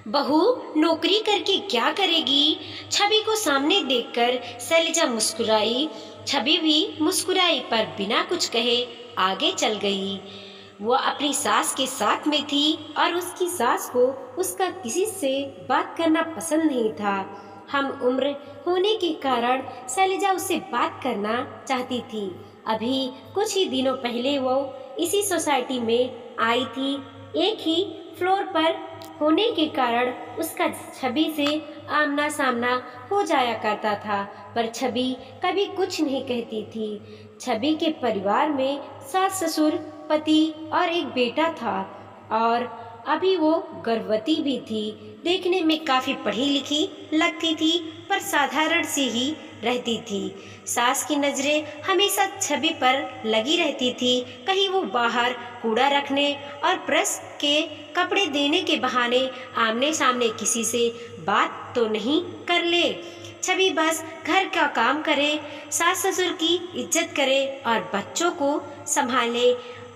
बहू नौकरी करके क्या करेगी? छवि को सामने देखकर शैलजा मुस्कुराई। छवि भी मुस्कुराई पर बिना कुछ कहे आगे चल गई। वो अपनी सास के साथ में थी और उसकी सास को उसका किसी से बात करना पसंद नहीं था। हम उम्र होने के कारण शैलजा उससे बात करना चाहती थी। अभी कुछ ही दिनों पहले वो इसी सोसाइटी में आई थी। एक ही फ्लोर पर होने के कारण उसका छवि से आमना सामना हो जाया करता था, पर छवि कभी कुछ नहीं कहती थी। छवि के परिवार में सास ससुर पति और एक बेटा था और अभी वो गर्भवती भी थी। देखने में काफी पढ़ी लिखी लगती थी पर साधारण सी ही रहती थी। सास की नजरें हमेशा छवि पर लगी रहती थी। कहीं वो बाहर कूड़ा रखने और प्रेस के कपड़े देने के बहाने आमने सामने किसी से बात तो नहीं कर ले। छवि बस घर का काम करे, सास ससुर की इज्जत करे और बच्चों को संभाले।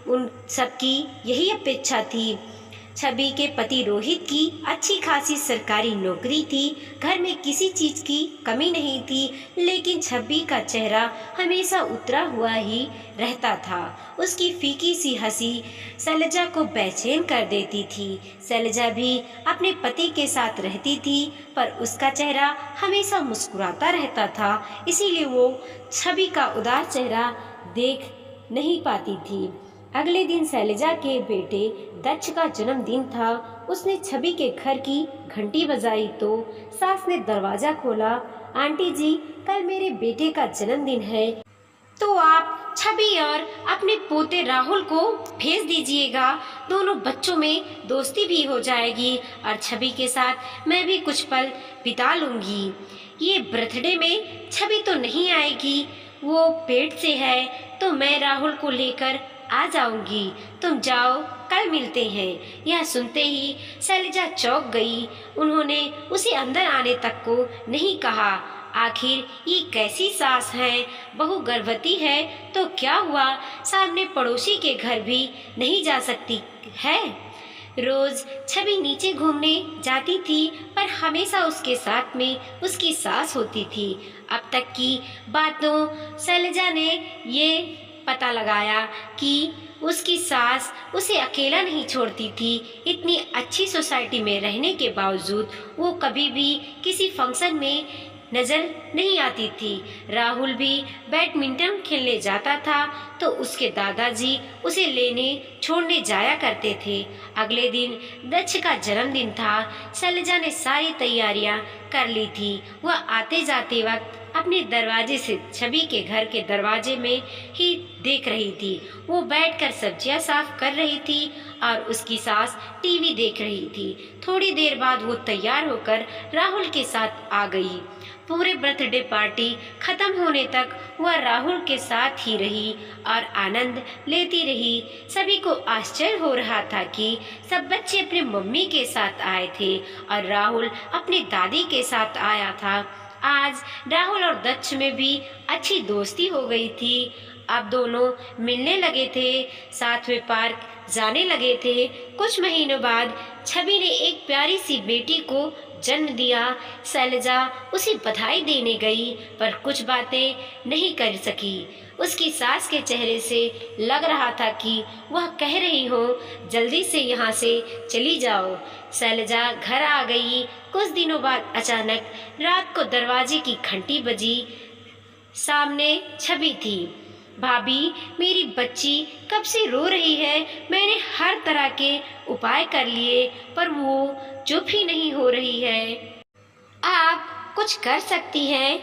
उन सबकी यही अपेक्षा थी। छवि के पति रोहित की अच्छी खासी सरकारी नौकरी थी। घर में किसी चीज की कमी नहीं थी, लेकिन छवि का चेहरा हमेशा उतरा हुआ ही रहता था। उसकी फीकी सी हंसी शैलजा को बेचैन कर देती थी। शैलजा भी अपने पति के साथ रहती थी, पर उसका चेहरा हमेशा मुस्कुराता रहता था, इसीलिए वो छवि का उदास चेहरा देख नहीं पाती थी। अगले दिन शैलजा के बेटे दक्ष का जन्मदिन था। उसने छवि के घर की घंटी बजाई तो सास ने दरवाजा खोला। आंटी जी, कल मेरे बेटे का जन्मदिन है, तो आप छवि और अपने पोते राहुल को भेज दीजिएगा। दोनों बच्चों में दोस्ती भी हो जाएगी और छवि के साथ मैं भी कुछ पल बिता लूंगी। ये बर्थडे में छवि तो नहीं आएगी, वो पेट से है, तो मैं राहुल को लेकर आ जाऊंगी। तुम जाओ, कल मिलते हैं। यह सुनते ही शैलजा चौंक गई। उन्होंने उसे अंदर आने तक को नहीं कहा। आखिर ये कैसी सास है? बहू गर्भवती है तो क्या हुआ, सामने पड़ोसी के घर भी नहीं जा सकती है। रोज छवि नीचे घूमने जाती थी, पर हमेशा उसके साथ में उसकी सास होती थी। अब तक की बातों शैलजा ने ये पता लगाया कि उसकी सास उसे अकेला नहीं छोड़ती थी। इतनी अच्छी सोसाइटी में रहने के बावजूद वो कभी भी किसी फंक्शन में नजर नहीं आती थी। राहुल भी बैडमिंटन खेलने जाता था तो उसके दादाजी उसे लेने छोड़ने जाया करते थे। अगले दिन दक्ष का जन्मदिन था। शैलजा ने सारी तैयारियां कर ली थी। वह आते जाते वक्त अपने दरवाजे से छवि के घर के दरवाजे में ही देख रही थी। वो बैठकर सब्जियां साफ कर रही थी और उसकी सास टीवी देख रही थी। थोड़ी देर बाद वो तैयार होकर राहुल के साथ आ गई। पूरे बर्थडे पार्टी खत्म होने तक वह राहुल के साथ ही रही और आनंद लेती रही। सभी को आश्चर्य हो रहा था कि सब बच्चे अपने मम्मी के साथ आए थे और राहुल अपने दादी के साथ आया था। आज राहुल और दक्ष में भी अच्छी दोस्ती हो गई थी। अब दोनों मिलने लगे थे, साथ में पार्क जाने लगे थे। कुछ महीनों बाद छवि ने एक प्यारी सी बेटी को जन्म दिया। शैलजा उसे बधाई देने गई, पर कुछ बातें नहीं कर सकी। उसकी सास के चेहरे से लग रहा था कि वह कह रही हो, जल्दी से यहाँ से चली जाओ। शैलजा घर आ गई। कुछ दिनों बाद अचानक रात को दरवाजे की घंटी बजी। सामने छवि थी। भाभी, मेरी बच्ची कब से रो रही है। मैंने हर तरह के उपाय कर लिए, पर वो चुप ही नहीं हो रही है। आप कुछ कर सकती हैं?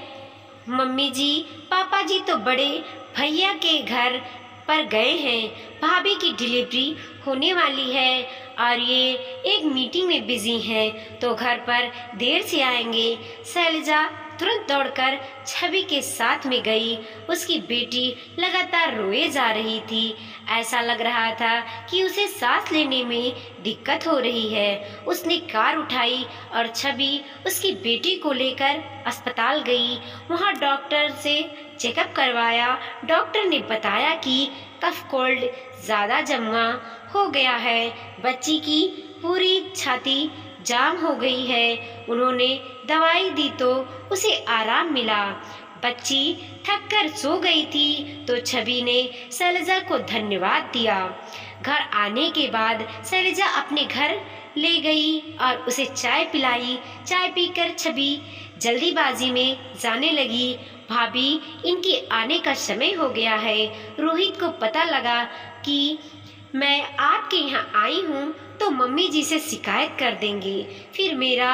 मम्मी जी, पापा जी तो बड़े भैया के घर पर गए हैं। भाभी की डिलीवरी होने वाली है और ये एक मीटिंग में बिजी हैं, तो घर पर देर से आएंगे। शैलजा तुरंत दौड़कर छवि के साथ में गई। उसकी बेटी लगातार रोए जा रही थी। ऐसा लग रहा था कि उसे सांस लेने में दिक्कत हो रही है। उसने कार उठाई और छवि उसकी बेटी को लेकर अस्पताल गई। वहां डॉक्टर से चेकअप करवाया। डॉक्टर ने बताया कि कफ कोल्ड ज्यादा जमा हो गया है। बच्ची की पूरी छाती जाम हो गई है। उन्होंने दवाई दी तो उसे आराम मिला। बच्ची थक कर सो गई थी तो छवि ने शैलजा को धन्यवाद दिया। घर आने के बाद शैलजा अपने घर ले गई और उसे चाय पिलाई। चाय पीकर छवि जल्दीबाजी में जाने लगी। भाभी, इनके आने का समय हो गया है। रोहित को पता लगा कि मैं आपके यहाँ आई हूँ तो मम्मी जी से शिकायत कर देंगे, फिर मेरा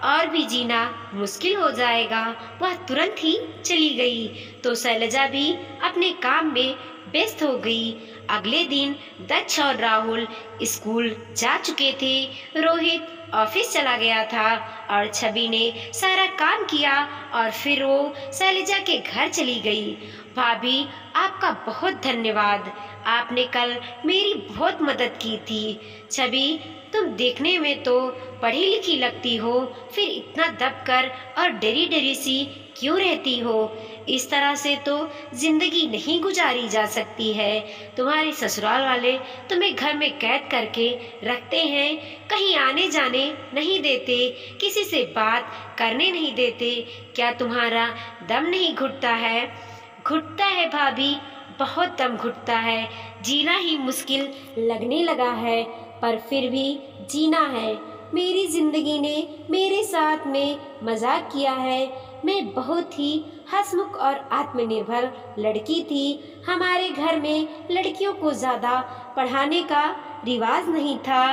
और भी जीना मुश्किल हो जाएगा। वह तुरंत ही चली गई तो शैलजा भी अपने काम में व्यस्त हो गई। अगले दिन दक्ष और राहुल स्कूल जा चुके थे। रोहित ऑफिस चला गया था और छवि ने सारा काम किया और फिर वो शैलजा के घर चली गई। भाभी, आपका बहुत धन्यवाद। आपने कल मेरी बहुत मदद की थी। छवि, तुम देखने में तो पढ़ी लिखी लगती हो, फिर इतना दबकर और डरी डरी सी क्यों रहती हो? इस तरह से तो जिंदगी नहीं गुजारी जा सकती है। तुम्हारे ससुराल वाले तुम्हें घर में कैद करके रखते हैं, कहीं आने जाने नहीं देते, किसी से बात करने नहीं देते। क्या तुम्हारा दम नहीं घुटता है? घुटता है भाभी, बहुत दम घुटता है। जीना ही मुश्किल लगने लगा है, पर फिर भी जीना है। मेरी जिंदगी ने मेरे साथ में मजाक किया है। मैं बहुत ही हंसमुख और आत्मनिर्भर लड़की थी। हमारे घर में लड़कियों को ज़्यादा पढ़ाने का रिवाज नहीं था,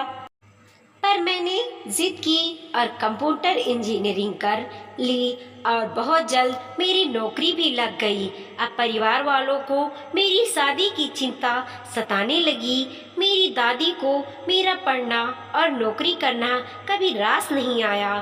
पर मैंने जिद की और कंप्यूटर इंजीनियरिंग कर ली और बहुत जल्द मेरी नौकरी भी लग गई। अब परिवार वालों को मेरी शादी की चिंता सताने लगी। मेरी दादी को मेरा पढ़ना और नौकरी करना कभी रास नहीं आया।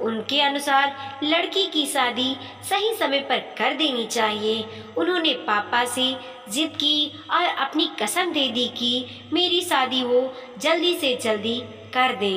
उनके अनुसार लड़की की शादी सही समय पर कर देनी चाहिए। उन्होंने पापा से जिद की और अपनी कसम दे दी कि मेरी शादी वो जल्दी से जल्दी कर दे।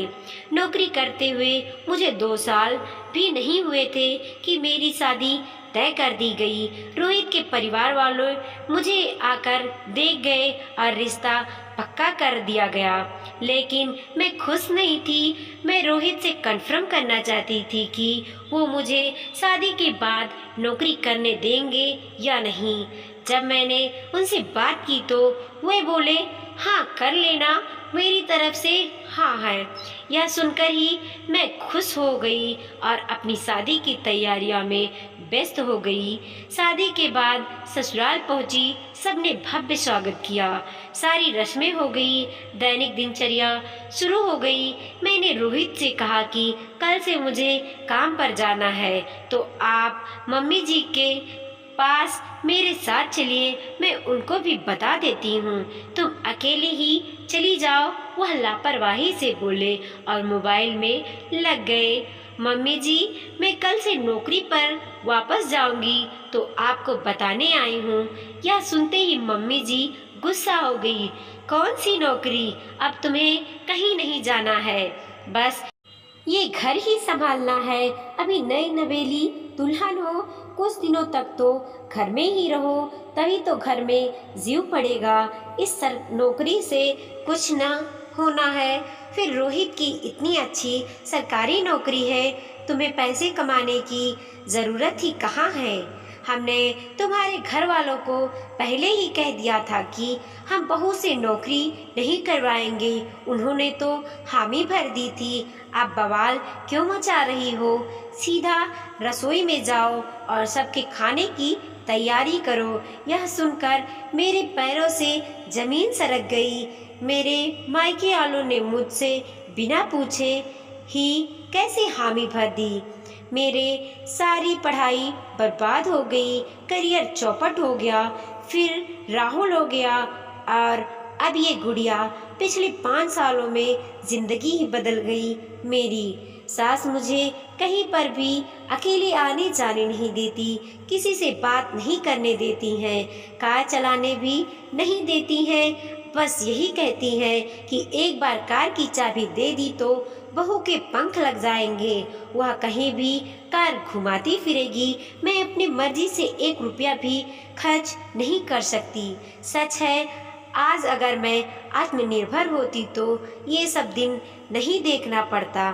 नौकरी करते हुए मुझे 2 साल भी नहीं हुए थे कि मेरी शादी तय कर दी गई। रोहित के परिवार वालों मुझे आकर देख गए और रिश्ता पक्का कर दिया गया, लेकिन मैं खुश नहीं थी। मैं रोहित से कन्फर्म करना चाहती थी कि वो मुझे शादी के बाद नौकरी करने देंगे या नहीं। जब मैंने उनसे बात की तो वे बोले, हाँ कर लेना, मेरी तरफ से हाँ है। यह सुनकर ही मैं खुश हो गई और अपनी शादी की तैयारियों में व्यस्त हो गई। शादी के बाद ससुराल पहुंची, सबने भव्य स्वागत किया। सारी रस्में हो गई, दैनिक दिनचर्या शुरू हो गई। मैंने रोहित से कहा कि कल से मुझे काम पर जाना है, तो आप मम्मी जी के पास मेरे साथ चलिए, मैं उनको भी बता देती हूँ। तुम अकेले ही चली जाओ, वह लापरवाही से बोले और मोबाइल में लग गए। मम्मी जी, मैं कल से नौकरी पर वापस जाऊंगी तो आपको बताने आई हूँ। यह सुनते ही मम्मी जी गुस्सा हो गई। कौन सी नौकरी? अब तुम्हें कहीं नहीं जाना है, बस ये घर ही संभालना है। अभी नई नवेली दुल्हन हो, कुछ दिनों तक तो घर में ही रहो, तभी तो घर में जीव पड़ेगा। इस नौकरी से कुछ ना होना है। फिर रोहित की इतनी अच्छी सरकारी नौकरी है, तुम्हें पैसे कमाने की ज़रूरत ही कहाँ है? हमने तुम्हारे घर वालों को पहले ही कह दिया था कि हम बहू से नौकरी नहीं करवाएंगे। उन्होंने तो हामी भर दी थी। अब बवाल क्यों मचा रही हो? सीधा रसोई में जाओ और सबके खाने की तैयारी करो। यह सुनकर मेरे पैरों से जमीन सरक गई। मेरे मायके वालों ने मुझसे बिना पूछे ही कैसे हामी भर दी। मेरे सारी पढ़ाई बर्बाद हो गई, करियर चौपट हो गया, फिर राहुल हो गया और अब ये गुड़िया। पिछले 5 सालों में जिंदगी ही बदल गई मेरी। सास मुझे कहीं पर भी अकेले आने जाने नहीं देती, किसी से बात नहीं करने देती हैं, कार चलाने भी नहीं देती हैं। बस यही कहती हैं कि एक बार कार की चाबी दे दी तो बहू के पंख लग जाएंगे, वह कहीं भी कार घुमाती फिरेगी। मैं अपनी मर्जी से 1 रुपया भी खर्च नहीं कर सकती। सच है, आज अगर मैं आत्मनिर्भर होती तो ये सब दिन नहीं देखना पड़ता।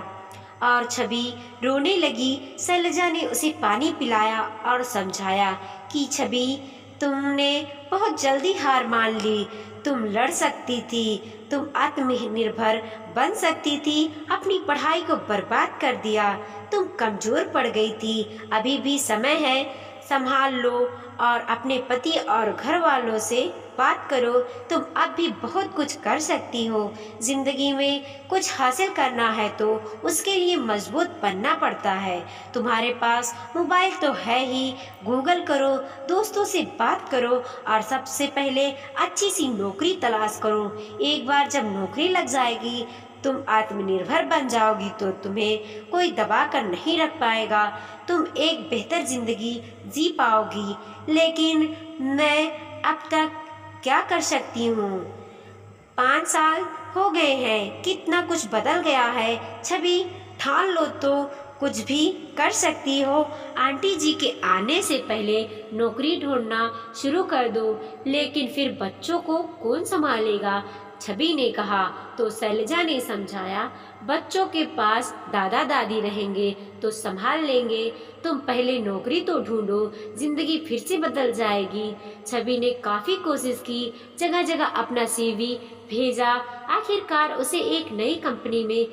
और छवि रोने लगी। शैलजा ने उसे पानी पिलाया और समझाया कि छवि, तुमने बहुत जल्दी हार मान ली। तुम लड़ सकती थी, तुम आत्मनिर्भर बन सकती थी, अपनी पढ़ाई को बर्बाद कर दिया। तुम कमजोर पड़ गई थी, अभी भी समय है, संभाल लो और अपने पति और घर वालों से बात करो। तुम अब भी बहुत कुछ कर सकती हो। जिंदगी में कुछ हासिल करना है तो उसके लिए मजबूत बनना पड़ता है। तुम्हारे पास मोबाइल तो है ही, गूगल करो, दोस्तों से बात करो और सबसे पहले अच्छी सी नौकरी तलाश करो। एक बार जब नौकरी लग जाएगी, तुम आत्मनिर्भर बन जाओगी तो तुम्हें कोई दबा कर नहीं रख पाएगा। तुम एक बेहतर जिंदगी जी पाओगी। लेकिन मैं अब तक क्या कर सकती हूँ? 5 साल हो गए हैं, कितना कुछ बदल गया है। छवि, ठान लो तो कुछ भी कर सकती हो। आंटी जी के आने से पहले नौकरी ढूंढना शुरू कर दो। लेकिन फिर बच्चों को कौन संभालेगा? छवि ने कहा। तो शैलजा ने समझाया, बच्चों के पास दादा दादी रहेंगे तो संभाल लेंगे। तुम पहले नौकरी तो ढूंढो, जिंदगी फिर से बदल जाएगी। छवि ने काफी कोशिश की, जगह जगह अपना सीवी भेजा। आखिरकार उसे एक नई कंपनी में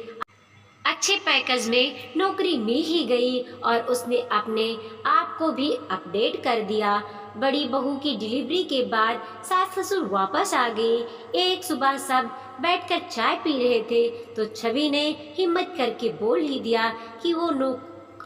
अच्छे पैकेज में नौकरी मिल ही गई और उसने अपने आप को भी अपडेट कर दिया। बड़ी बहू की डिलीवरी के बाद सास ससुर वापस आ गए। एक सुबह सब बैठकर चाय पी रहे थे तो छवि ने हिम्मत करके बोल ही दिया कि वो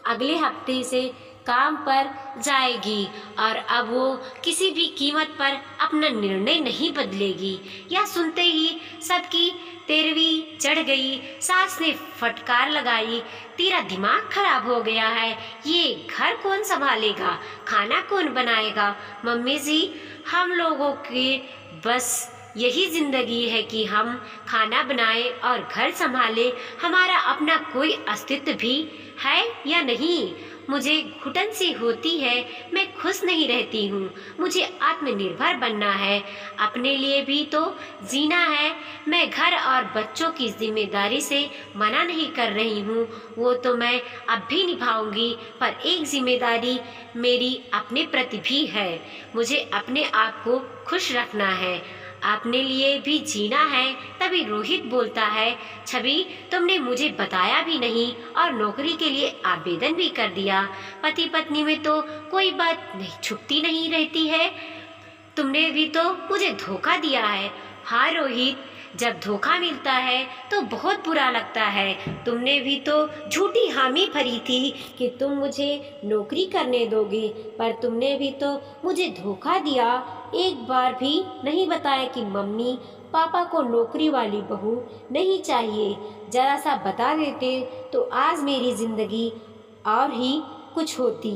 अगले हफ्ते से काम पर जाएगी और अब वो किसी भी कीमत पर अपना निर्णय नहीं बदलेगी। यह सुनते ही सबकी तेरवी चढ़ गई। सास ने फटकार लगाई, तेरा दिमाग खराब हो गया है, ये घर कौन संभालेगा, खाना कौन बनाएगा? मम्मी जी, हम लोगों के बस यही जिंदगी है कि हम खाना बनाए और घर संभाले। हमारा अपना कोई अस्तित्व भी है या नहीं? मुझे घुटन सी होती है, मैं खुश नहीं रहती हूँ। मुझे आत्मनिर्भर बनना है, अपने लिए भी तो जीना है। मैं घर और बच्चों की जिम्मेदारी से मना नहीं कर रही हूँ, वो तो मैं अब भी निभाऊंगी। पर एक जिम्मेदारी मेरी अपने प्रति भी है, मुझे अपने आप को खुश रखना है, अपने लिए भी जीना है। तभी रोहित बोलता है, छवि, तुमने मुझे बताया भी नहीं और नौकरी के लिए आवेदन भी कर दिया। पति पत्नी में तो कोई बात नहीं छुपती नहीं रहती है। तुमने भी तो मुझे धोखा दिया है। हाँ रोहित, जब धोखा मिलता है तो बहुत बुरा लगता है। तुमने भी तो झूठी हामी भरी थी कि तुम मुझे नौकरी करने दोगे, पर तुमने भी तो मुझे धोखा दिया। एक बार भी नहीं बताया कि मम्मी पापा को नौकरी वाली बहू नहीं चाहिए। जरा सा बता देते तो आज मेरी जिंदगी और ही कुछ होती।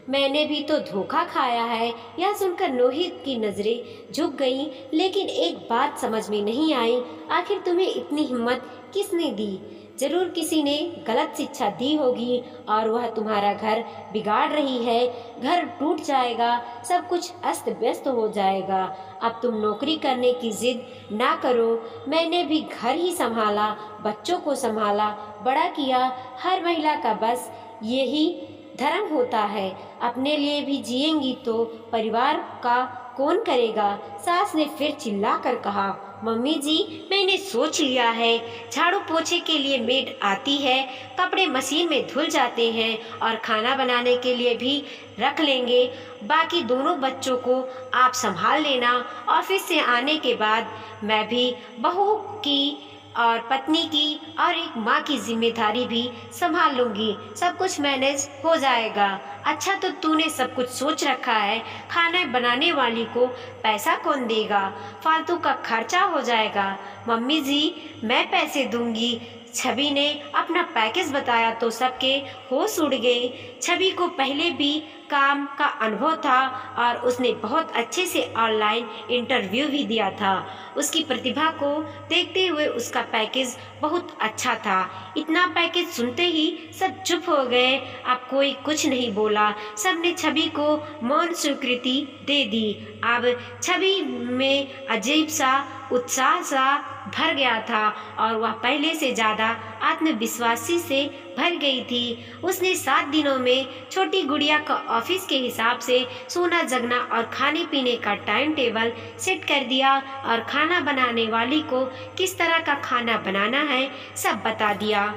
मैंने भी तो धोखा खाया है। यह सुनकर रोहित की नजरें झुक गईं, लेकिन एक बात समझ में नहीं आई, आखिर तुम्हें इतनी हिम्मत किसने दी? जरूर किसी ने गलत शिक्षा दी होगी और वह तुम्हारा घर बिगाड़ रही है। घर टूट जाएगा, सब कुछ अस्त व्यस्त हो जाएगा। अब तुम नौकरी करने की जिद ना करो। मैंने भी घर ही संभाला, बच्चों को संभाला, बड़ा किया। हर महिला का बस यही धर्म होता है। अपने लिए भी जिएंगी तो परिवार का कौन करेगा? सास ने फिर चिल्लाकर कहा, मम्मी जी, मैंने सोच लिया है। झाड़ू पोछे के लिए मेड आती है, कपड़े मशीन में धुल जाते हैं और खाना बनाने के लिए भी रख लेंगे। बाकी दोनों बच्चों को आप संभाल लेना। ऑफिस से आने के बाद मैं भी बहू की और पत्नी की और एक माँ की जिम्मेदारी भी संभाल लूंगी। सब कुछ मैनेज हो जाएगा। अच्छा, तो तूने सब कुछ सोच रखा है। खाना बनाने वाली को पैसा कौन देगा? फालतू का खर्चा हो जाएगा। मम्मी जी, मैं पैसे दूंगी। छवि ने अपना पैकेज बताया तो सबके होश उड़ गए। छवि को पहले भी काम का अनुभव था और उसने बहुत अच्छे से ऑनलाइन इंटरव्यू भी दिया था। उसकी प्रतिभा को देखते हुए उसका पैकेज बहुत अच्छा था। इतना पैकेज सुनते ही सब चुप हो गए। अब कोई कुछ नहीं बोला। सबने छवि को मौन स्वीकृति दे दी। अब छवि में अजीब सा उत्साह सा भर गया था और वह पहले से ज़्यादा आत्मविश्वासी से भर गई थी। उसने 7 दिनों में छोटी गुड़िया का ऑफिस के हिसाब से सोना जगना और खाने पीने का टाइम टेबल सेट कर दिया और खाना बनाने वाली को किस तरह का खाना बनाना है सब बता दिया।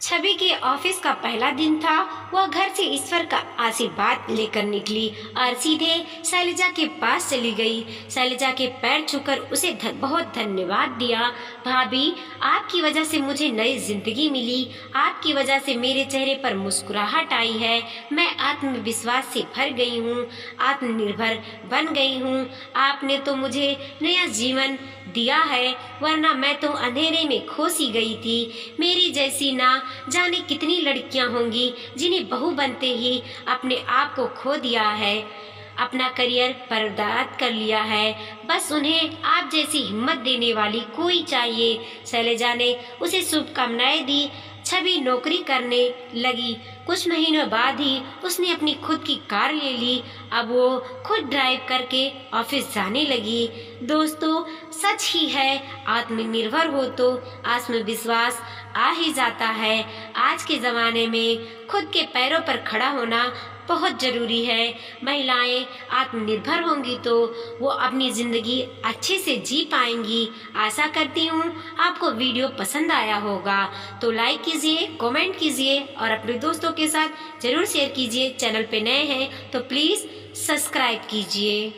छवि के ऑफिस का पहला दिन था। वह घर से ईश्वर का आशीर्वाद लेकर निकली और सीधे शैलजा के पास चली गई। शैलजा के पैर छूकर उसे बहुत धन्यवाद दिया। भाभी, आपकी वजह से मुझे नई जिंदगी मिली। आपकी वजह से मेरे चेहरे पर मुस्कुराहट आई है। मैं आत्मविश्वास से भर गई हूँ, आत्मनिर्भर बन गई हूँ। आपने तो मुझे नया जीवन दिया है, वरना मैं तो अंधेरे में खो सी गई थी। मेरी जैसी ना जाने कितनी लड़कियां होंगी जिन्हें बहू बनते ही अपने आप को खो दिया है, अपना करियर बर्बाद कर लिया है। बस उन्हें आप जैसी हिम्मत देने वाली कोई चाहिए। शैलजा ने उसे शुभकामनाएं दी। छवि नौकरी करने लगी। कुछ महीनों बाद ही उसने अपनी खुद की कार ले ली। अब वो खुद ड्राइव करके ऑफिस जाने लगी। दोस्तों, सच ही है, आत्मनिर्भर हो तो आत्मविश्वास आ ही जाता है। आज के ज़माने में खुद के पैरों पर खड़ा होना बहुत ज़रूरी है। महिलाएं आत्मनिर्भर होंगी तो वो अपनी ज़िंदगी अच्छे से जी पाएंगी। आशा करती हूँ आपको वीडियो पसंद आया होगा, तो लाइक कीजिए, कमेंट कीजिए और अपने दोस्तों के साथ ज़रूर शेयर कीजिए। चैनल पे नए हैं तो प्लीज़ सब्सक्राइब कीजिए।